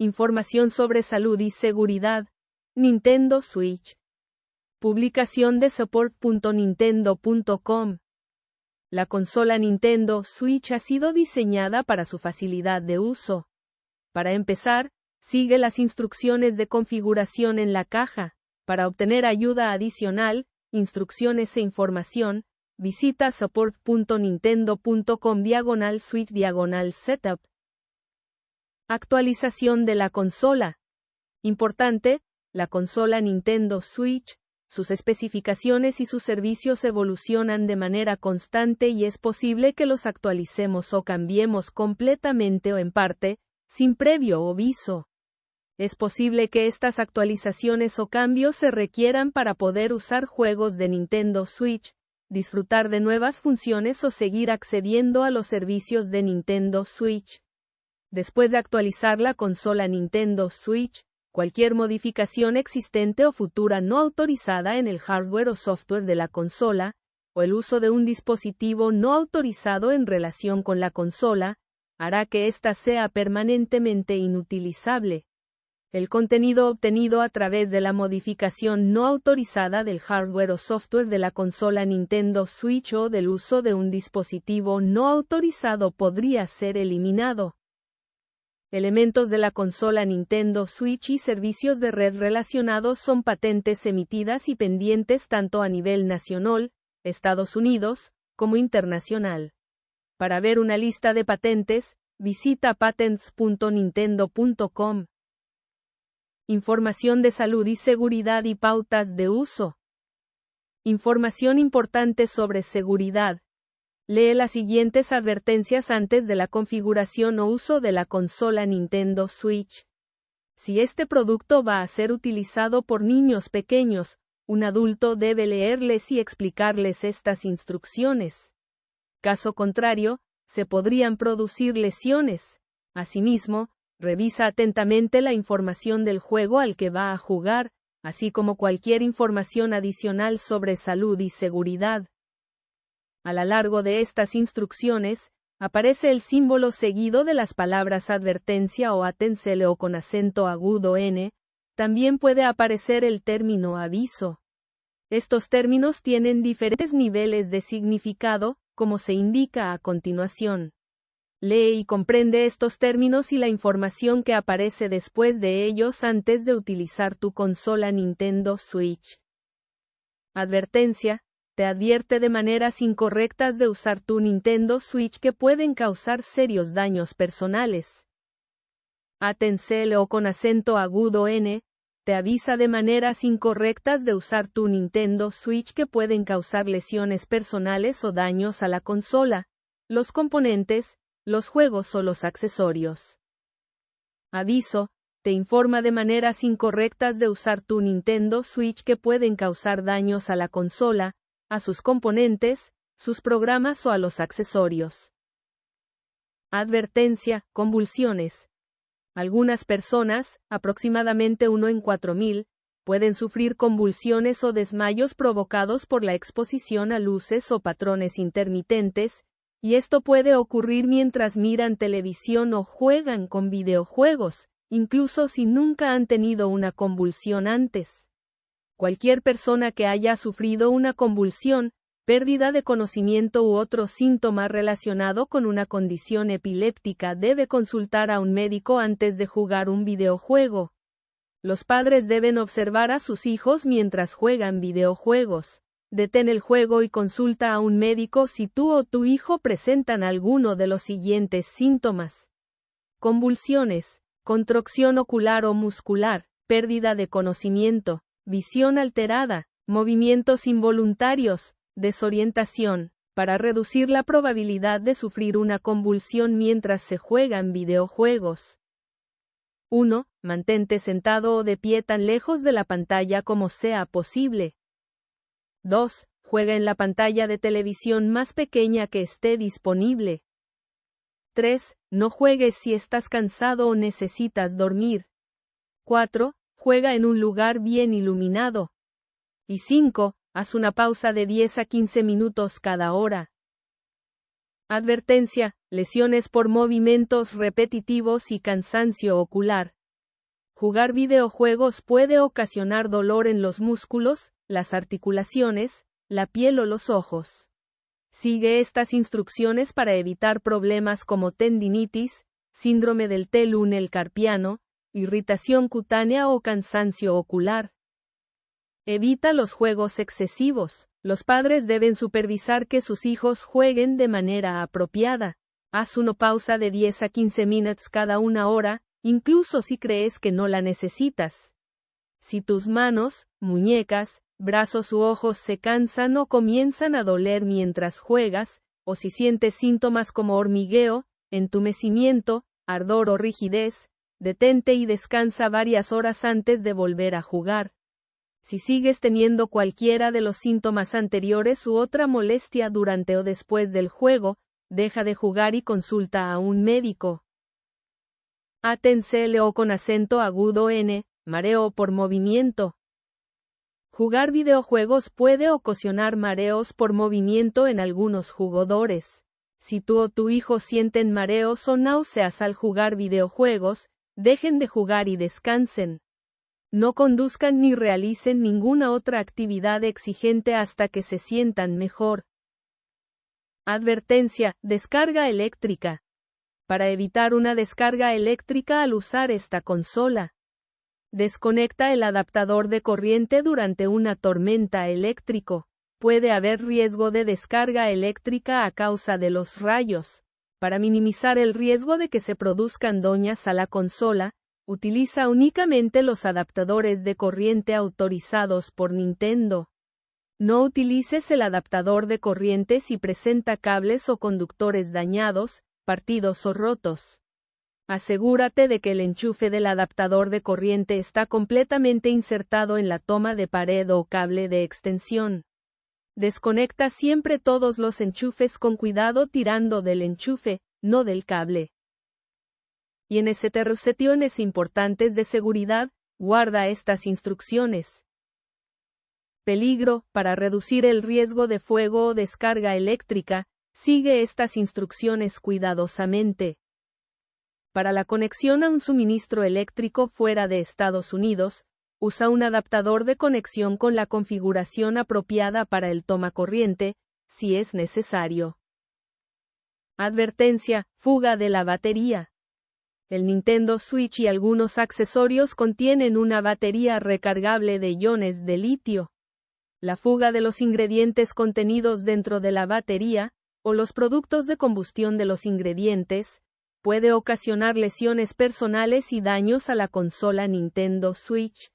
Información sobre salud y seguridad. Nintendo Switch. Publicación de support.nintendo.com. La consola Nintendo Switch ha sido diseñada para su facilidad de uso. Para empezar, sigue las instrucciones de configuración en la caja. Para obtener ayuda adicional, instrucciones e información, visita support.nintendo.com/switch/setup. Actualización de la consola. Importante, la consola Nintendo Switch, sus especificaciones y sus servicios evolucionan de manera constante y es posible que los actualicemos o cambiemos completamente o en parte, sin previo aviso. Es posible que estas actualizaciones o cambios se requieran para poder usar juegos de Nintendo Switch, disfrutar de nuevas funciones o seguir accediendo a los servicios de Nintendo Switch. Después de actualizar la consola Nintendo Switch, cualquier modificación existente o futura no autorizada en el hardware o software de la consola, o el uso de un dispositivo no autorizado en relación con la consola, hará que ésta sea permanentemente inutilizable. El contenido obtenido a través de la modificación no autorizada del hardware o software de la consola Nintendo Switch o del uso de un dispositivo no autorizado podría ser eliminado. Elementos de la consola Nintendo Switch y servicios de red relacionados son patentes emitidas y pendientes tanto a nivel nacional, Estados Unidos, como internacional. Para ver una lista de patentes, visita patents.nintendo.com. Información de salud y seguridad y pautas de uso. Información importante sobre seguridad. Lee las siguientes advertencias antes de la configuración o uso de la consola Nintendo Switch. Si este producto va a ser utilizado por niños pequeños, un adulto debe leerles y explicarles estas instrucciones. Caso contrario, se podrían producir lesiones. Asimismo, revisa atentamente la información del juego al que va a jugar, así como cualquier información adicional sobre salud y seguridad. A lo largo de estas instrucciones, aparece el símbolo seguido de las palabras advertencia o atencele o con acento agudo N, también puede aparecer el término aviso. Estos términos tienen diferentes niveles de significado, como se indica a continuación. Lee y comprende estos términos y la información que aparece después de ellos antes de utilizar tu consola Nintendo Switch. Advertencia. Te advierte de maneras incorrectas de usar tu Nintendo Switch que pueden causar serios daños personales. Atencele o con acento agudo N, te avisa de maneras incorrectas de usar tu Nintendo Switch que pueden causar lesiones personales o daños a la consola, los componentes, los juegos o los accesorios. Aviso, te informa de maneras incorrectas de usar tu Nintendo Switch que pueden causar daños a la consola, a sus componentes, sus programas o a los accesorios. Advertencia, convulsiones. Algunas personas, aproximadamente 1 en 4.000, pueden sufrir convulsiones o desmayos provocados por la exposición a luces o patrones intermitentes, y esto puede ocurrir mientras miran televisión o juegan con videojuegos, incluso si nunca han tenido una convulsión antes. Cualquier persona que haya sufrido una convulsión, pérdida de conocimiento u otro síntoma relacionado con una condición epiléptica debe consultar a un médico antes de jugar un videojuego. Los padres deben observar a sus hijos mientras juegan videojuegos. Detén el juego y consulta a un médico si tú o tu hijo presentan alguno de los siguientes síntomas. Convulsiones, contracción ocular o muscular, pérdida de conocimiento, visión alterada, movimientos involuntarios, desorientación. Para reducir la probabilidad de sufrir una convulsión mientras se juegan videojuegos. 1. Mantente sentado o de pie tan lejos de la pantalla como sea posible. 2. Juega en la pantalla de televisión más pequeña que esté disponible. 3. No juegues si estás cansado o necesitas dormir. 4. Juega en un lugar bien iluminado. Y 5. Haz una pausa de 10 a 15 minutos cada hora. Advertencia, lesiones por movimientos repetitivos y cansancio ocular. Jugar videojuegos puede ocasionar dolor en los músculos, las articulaciones, la piel o los ojos. Sigue estas instrucciones para evitar problemas como tendinitis, síndrome del túnel carpiano, irritación cutánea o cansancio ocular. Evita los juegos excesivos. Los padres deben supervisar que sus hijos jueguen de manera apropiada. Haz una pausa de 10 a 15 minutos cada una hora, incluso si crees que no la necesitas. Si tus manos, muñecas, brazos u ojos se cansan o comienzan a doler mientras juegas, o si sientes síntomas como hormigueo, entumecimiento, ardor o rigidez, detente y descansa varias horas antes de volver a jugar. Si sigues teniendo cualquiera de los síntomas anteriores u otra molestia durante o después del juego, deja de jugar y consulta a un médico. Atención con acento agudo N, mareo por movimiento. Jugar videojuegos puede ocasionar mareos por movimiento en algunos jugadores. Si tú o tu hijo sienten mareos o náuseas al jugar videojuegos, dejen de jugar y descansen. No conduzcan ni realicen ninguna otra actividad exigente hasta que se sientan mejor. Advertencia: descarga eléctrica. Para evitar una descarga eléctrica al usar esta consola, desconecta el adaptador de corriente durante una tormenta eléctrica. Puede haber riesgo de descarga eléctrica a causa de los rayos. Para minimizar el riesgo de que se produzcan daños a la consola, utiliza únicamente los adaptadores de corriente autorizados por Nintendo. No utilices el adaptador de corriente si presenta cables o conductores dañados, partidos o rotos. Asegúrate de que el enchufe del adaptador de corriente está completamente insertado en la toma de pared o cable de extensión. Desconecta siempre todos los enchufes con cuidado tirando del enchufe, no del cable. Y en situaciones importantes de seguridad, guarda estas instrucciones. Peligro: para reducir el riesgo de fuego o descarga eléctrica, sigue estas instrucciones cuidadosamente. Para la conexión a un suministro eléctrico fuera de Estados Unidos, usa un adaptador de conexión con la configuración apropiada para el tomacorriente, si es necesario. Advertencia: fuga de la batería. El Nintendo Switch y algunos accesorios contienen una batería recargable de iones de litio. La fuga de los ingredientes contenidos dentro de la batería, o los productos de combustión de los ingredientes, puede ocasionar lesiones personales y daños a la consola Nintendo Switch.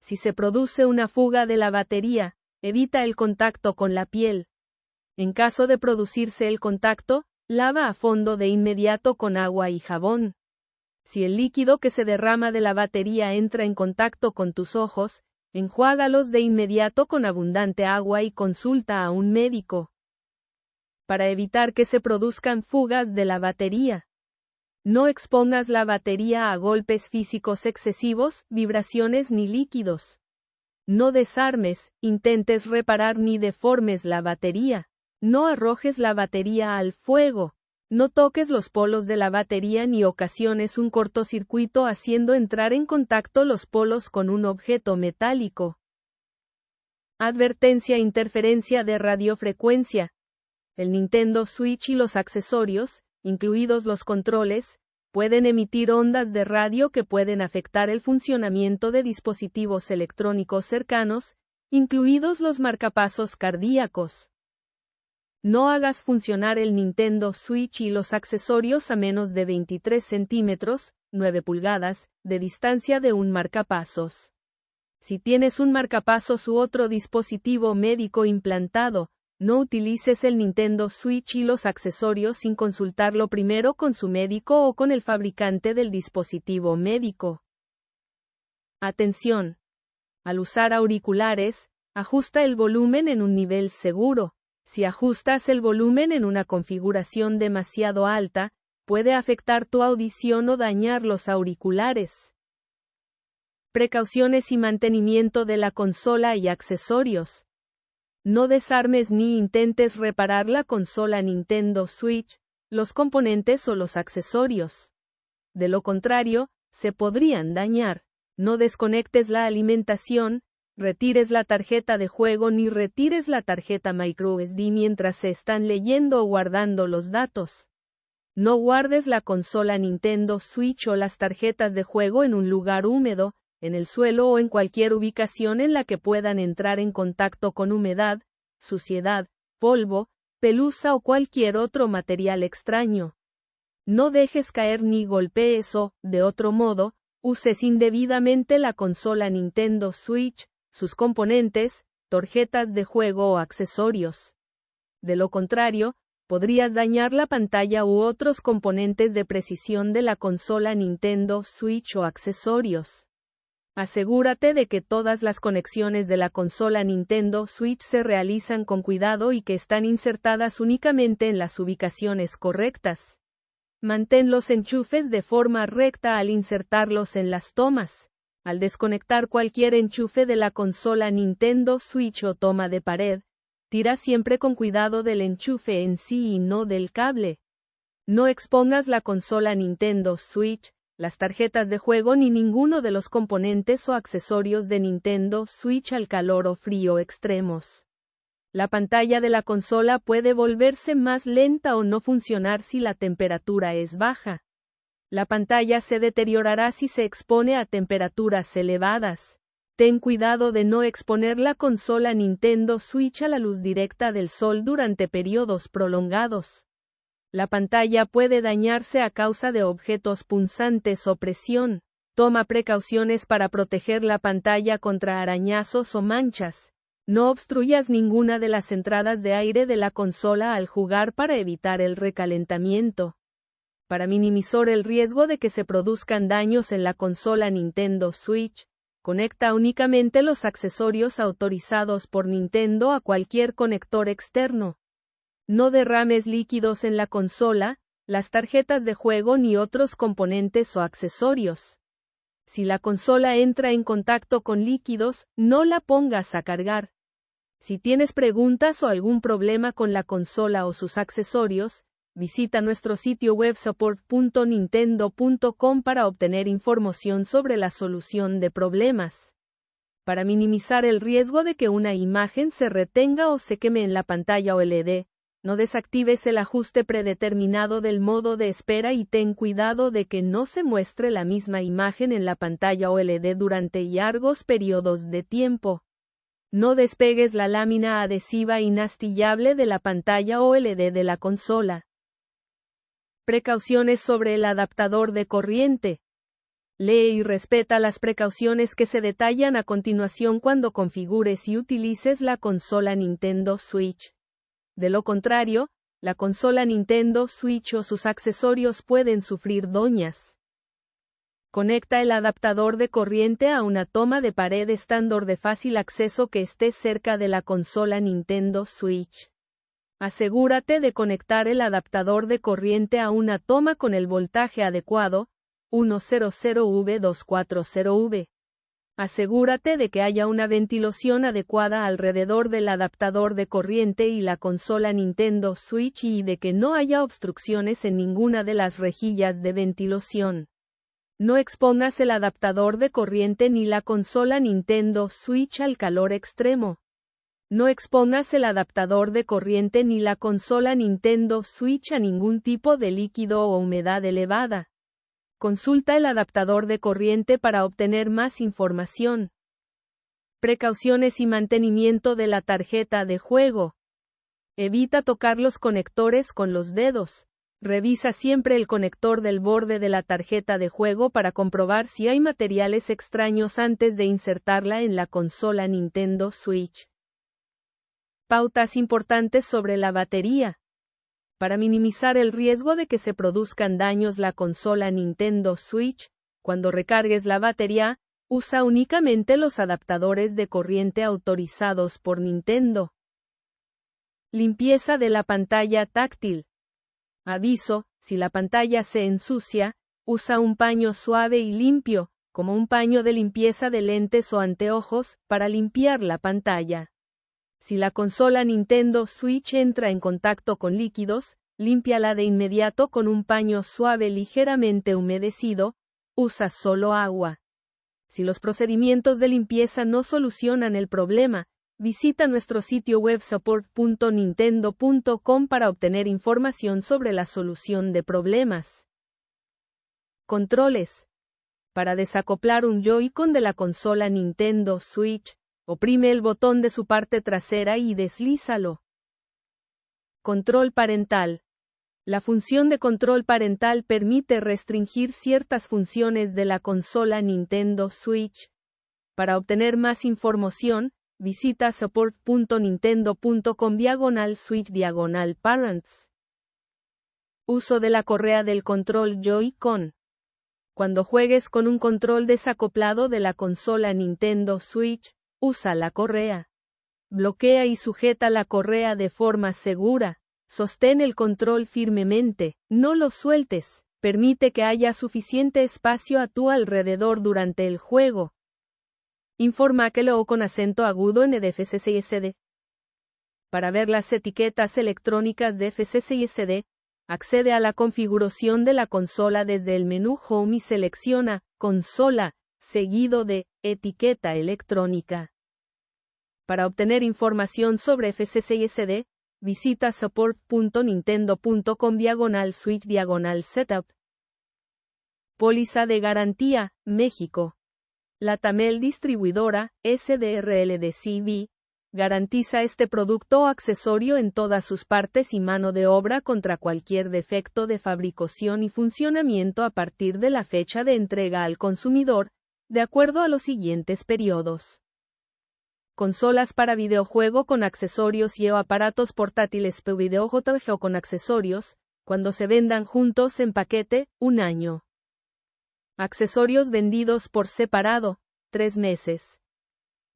Si se produce una fuga de la batería, evita el contacto con la piel. En caso de producirse el contacto, lava a fondo de inmediato con agua y jabón. Si el líquido que se derrama de la batería entra en contacto con tus ojos, enjuágalos de inmediato con abundante agua y consulta a un médico. Para evitar que se produzcan fugas de la batería, no expongas la batería a golpes físicos excesivos, vibraciones ni líquidos. No desarmes, intentes reparar ni deformes la batería. No arrojes la batería al fuego. No toques los polos de la batería ni ocasiones un cortocircuito haciendo entrar en contacto los polos con un objeto metálico. Advertencia: interferencia de radiofrecuencia. El Nintendo Switch y los accesorios, incluidos los controles, pueden emitir ondas de radio que pueden afectar el funcionamiento de dispositivos electrónicos cercanos, incluidos los marcapasos cardíacos. No hagas funcionar el Nintendo Switch y los accesorios a menos de 23 centímetros, 9 pulgadas, de distancia de un marcapasos. Si tienes un marcapasos u otro dispositivo médico implantado, no utilices el Nintendo Switch y los accesorios sin consultarlo primero con su médico o con el fabricante del dispositivo médico. Atención: al usar auriculares, ajusta el volumen en un nivel seguro. Si ajustas el volumen en una configuración demasiado alta, puede afectar tu audición o dañar los auriculares. Precauciones y mantenimiento de la consola y accesorios. No desarmes ni intentes reparar la consola Nintendo Switch, los componentes o los accesorios. De lo contrario, se podrían dañar. No desconectes la alimentación, retires la tarjeta de juego ni retires la tarjeta microSD mientras se están leyendo o guardando los datos. No guardes la consola Nintendo Switch o las tarjetas de juego en un lugar húmedo, en el suelo o en cualquier ubicación en la que puedan entrar en contacto con humedad, suciedad, polvo, pelusa o cualquier otro material extraño. No dejes caer ni golpees o, de otro modo, uses indebidamente la consola Nintendo Switch, sus componentes, tarjetas de juego o accesorios. De lo contrario, podrías dañar la pantalla u otros componentes de precisión de la consola Nintendo Switch o accesorios. Asegúrate de que todas las conexiones de la consola Nintendo Switch se realizan con cuidado y que están insertadas únicamente en las ubicaciones correctas. Mantén los enchufes de forma recta al insertarlos en las tomas. Al desconectar cualquier enchufe de la consola Nintendo Switch o toma de pared, tira siempre con cuidado del enchufe en sí y no del cable. No expongas la consola Nintendo Switch, las tarjetas de juego ni ninguno de los componentes o accesorios de Nintendo Switch al calor o frío extremos. La pantalla de la consola puede volverse más lenta o no funcionar si la temperatura es baja. La pantalla se deteriorará si se expone a temperaturas elevadas. Ten cuidado de no exponer la consola Nintendo Switch a la luz directa del sol durante periodos prolongados. La pantalla puede dañarse a causa de objetos punzantes o presión. Toma precauciones para proteger la pantalla contra arañazos o manchas. No obstruyas ninguna de las entradas de aire de la consola al jugar para evitar el recalentamiento. Para minimizar el riesgo de que se produzcan daños en la consola Nintendo Switch, conecta únicamente los accesorios autorizados por Nintendo a cualquier conector externo. No derrames líquidos en la consola, las tarjetas de juego ni otros componentes o accesorios. Si la consola entra en contacto con líquidos, no la pongas a cargar. Si tienes preguntas o algún problema con la consola o sus accesorios, visita nuestro sitio web support.nintendo.com para obtener información sobre la solución de problemas. Para minimizar el riesgo de que una imagen se retenga o se queme en la pantalla OLED, no desactives el ajuste predeterminado del modo de espera y ten cuidado de que no se muestre la misma imagen en la pantalla OLED durante largos periodos de tiempo. No despegues la lámina adhesiva inastillable de la pantalla OLED de la consola. Precauciones sobre el adaptador de corriente. Lee y respeta las precauciones que se detallan a continuación cuando configures y utilices la consola Nintendo Switch. De lo contrario, la consola Nintendo Switch o sus accesorios pueden sufrir daños. Conecta el adaptador de corriente a una toma de pared estándar de fácil acceso que esté cerca de la consola Nintendo Switch. Asegúrate de conectar el adaptador de corriente a una toma con el voltaje adecuado, 100V240V. Asegúrate de que haya una ventilación adecuada alrededor del adaptador de corriente y la consola Nintendo Switch y de que no haya obstrucciones en ninguna de las rejillas de ventilación. No expongas el adaptador de corriente ni la consola Nintendo Switch al calor extremo. No expongas el adaptador de corriente ni la consola Nintendo Switch a ningún tipo de líquido o humedad elevada. Consulta el adaptador de corriente para obtener más información. Precauciones y mantenimiento de la tarjeta de juego. Evita tocar los conectores con los dedos. Revisa siempre el conector del borde de la tarjeta de juego para comprobar si hay materiales extraños antes de insertarla en la consola Nintendo Switch. Pautas importantes sobre la batería. Para minimizar el riesgo de que se produzcan daños la consola Nintendo Switch, cuando recargues la batería, usa únicamente los adaptadores de corriente autorizados por Nintendo. Limpieza de la pantalla táctil. Aviso, si la pantalla se ensucia, usa un paño suave y limpio, como un paño de limpieza de lentes o anteojos, para limpiar la pantalla. Si la consola Nintendo Switch entra en contacto con líquidos, límpiala de inmediato con un paño suave ligeramente humedecido, usa solo agua. Si los procedimientos de limpieza no solucionan el problema, visita nuestro sitio web support.nintendo.com para obtener información sobre la solución de problemas. Controles. Para desacoplar un Joy-Con de la consola Nintendo Switch, oprime el botón de su parte trasera y deslízalo. Control parental. La función de control parental permite restringir ciertas funciones de la consola Nintendo Switch. Para obtener más información, visita support.nintendo.com/switch/parents. Uso de la correa del control Joy-Con. Cuando juegues con un control desacoplado de la consola Nintendo Switch, usa la correa. Bloquea y sujeta la correa de forma segura. Sostén el control firmemente, no lo sueltes. Permite que haya suficiente espacio a tu alrededor durante el juego. Infórmalo con acento agudo en FCCISD. Para ver las etiquetas electrónicas de FCCISD, accede a la configuración de la consola desde el menú Home y selecciona Consola, seguido de Etiqueta electrónica. Para obtener información sobre FCCISD, visita support.nintendo.com/switch/setup. Póliza de garantía, México. La Tamel distribuidora, SDRL de CV, garantiza este producto o accesorio en todas sus partes y mano de obra contra cualquier defecto de fabricación y funcionamiento a partir de la fecha de entrega al consumidor, de acuerdo a los siguientes periodos. Consolas para videojuego con accesorios y o aparatos portátiles para videojuego con accesorios, cuando se vendan juntos en paquete, 1 año. Accesorios vendidos por separado, 3 meses.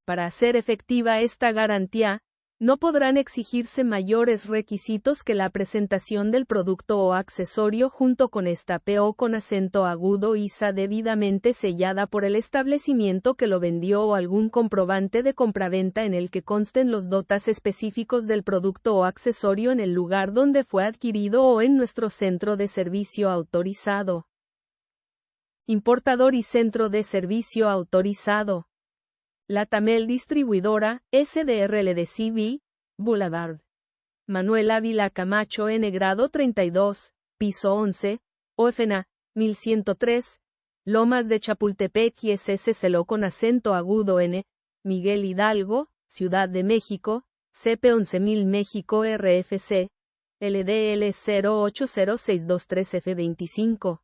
Para hacer efectiva esta garantía, no podrán exigirse mayores requisitos que la presentación del producto o accesorio junto con esta PO con acento agudo ISA debidamente sellada por el establecimiento que lo vendió o algún comprobante de compraventa en el que consten los datos específicos del producto o accesorio en el lugar donde fue adquirido o en nuestro centro de servicio autorizado. Importador y centro de servicio autorizado. La Tamel distribuidora, SDRL de CV, Boulevard. Manuel Ávila Camacho N. Grado 32, piso 11, OFNA, 1103, Lomas de Chapultepec y SSCLO con acento agudo N. Miguel Hidalgo, Ciudad de México, CP 11000 México RFC, LDL 0806223F25.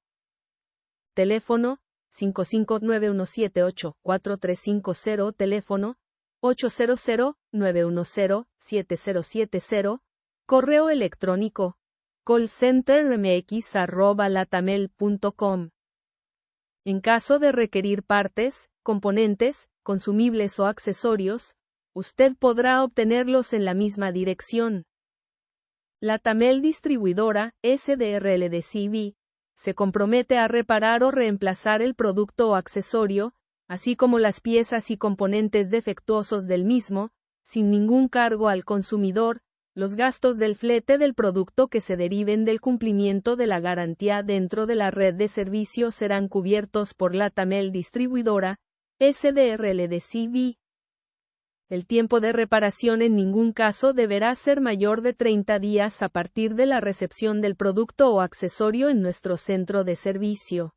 Teléfono, 55917844350. Teléfono, 800-910-7070. Correo electrónico, callcentermx@latamel.com. En caso de requerir partes, componentes, consumibles o accesorios, usted podrá obtenerlos en la misma dirección. La Tamel distribuidora, SDRL de CV, se compromete a reparar o reemplazar el producto o accesorio, así como las piezas y componentes defectuosos del mismo, sin ningún cargo al consumidor. Los gastos del flete del producto que se deriven del cumplimiento de la garantía dentro de la red de servicios serán cubiertos por la Tamel distribuidora, SDRL de CV. El tiempo de reparación en ningún caso deberá ser mayor de 30 días a partir de la recepción del producto o accesorio en nuestro centro de servicio.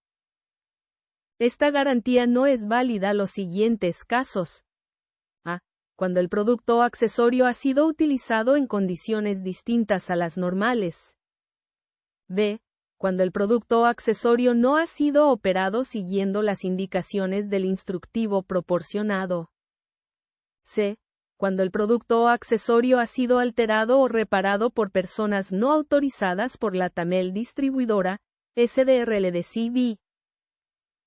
Esta garantía no es válida en los siguientes casos. A. Cuando el producto o accesorio ha sido utilizado en condiciones distintas a las normales. B. Cuando el producto o accesorio no ha sido operado siguiendo las indicaciones del instructivo proporcionado. C. Cuando el producto o accesorio ha sido alterado o reparado por personas no autorizadas por la Tamel distribuidora, SDRL de CV.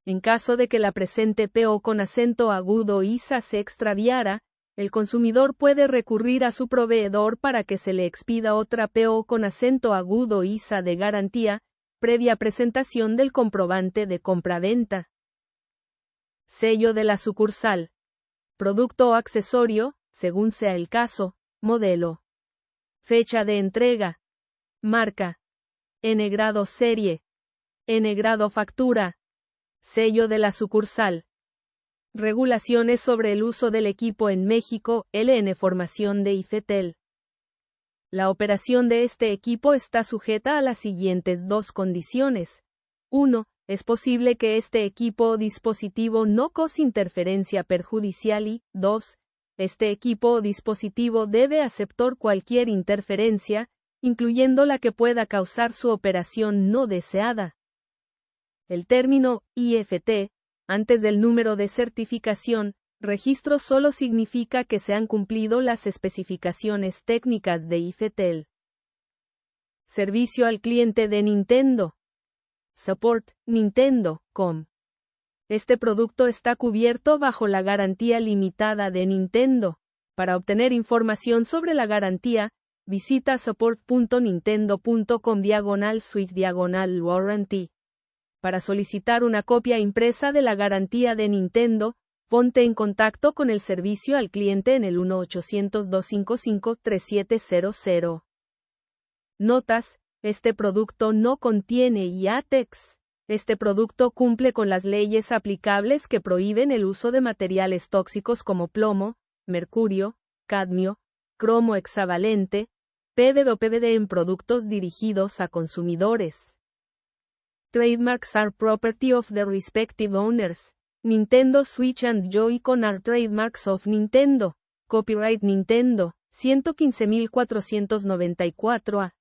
En caso de que la presente PO con acento agudo ISA se extraviara, el consumidor puede recurrir a su proveedor para que se le expida otra PO con acento agudo ISA de garantía, previa presentación del comprobante de compraventa. Sello de la sucursal. Producto o accesorio, según sea el caso, modelo. Fecha de entrega. Marca. N grado serie. N grado factura. Sello de la sucursal. Regulaciones sobre el uso del equipo en México, LN Formación de IFETEL. La operación de este equipo está sujeta a las siguientes dos condiciones. 1. Es posible que este equipo o dispositivo no cause interferencia perjudicial y, 2. Este equipo o dispositivo debe aceptar cualquier interferencia, incluyendo la que pueda causar su operación no deseada. El término IFT, antes del número de certificación, registro solo significa que se han cumplido las especificaciones técnicas de IFETEL. Servicio al cliente de Nintendo. Support, Nintendo.com. Este producto está cubierto bajo la garantía limitada de Nintendo. Para obtener información sobre la garantía, visita support.nintendo.com/switch/warranty. Para solicitar una copia impresa de la garantía de Nintendo, ponte en contacto con el servicio al cliente en el 1-800-255-3700. Notas: este producto no contiene IATEX. Este producto cumple con las leyes aplicables que prohíben el uso de materiales tóxicos como plomo, mercurio, cadmio, cromo hexavalente, PVD o PVD en productos dirigidos a consumidores. Trademarks are property of the respective owners. Nintendo Switch and Joy-Con are trademarks of Nintendo. Copyright Nintendo, 115.494 A.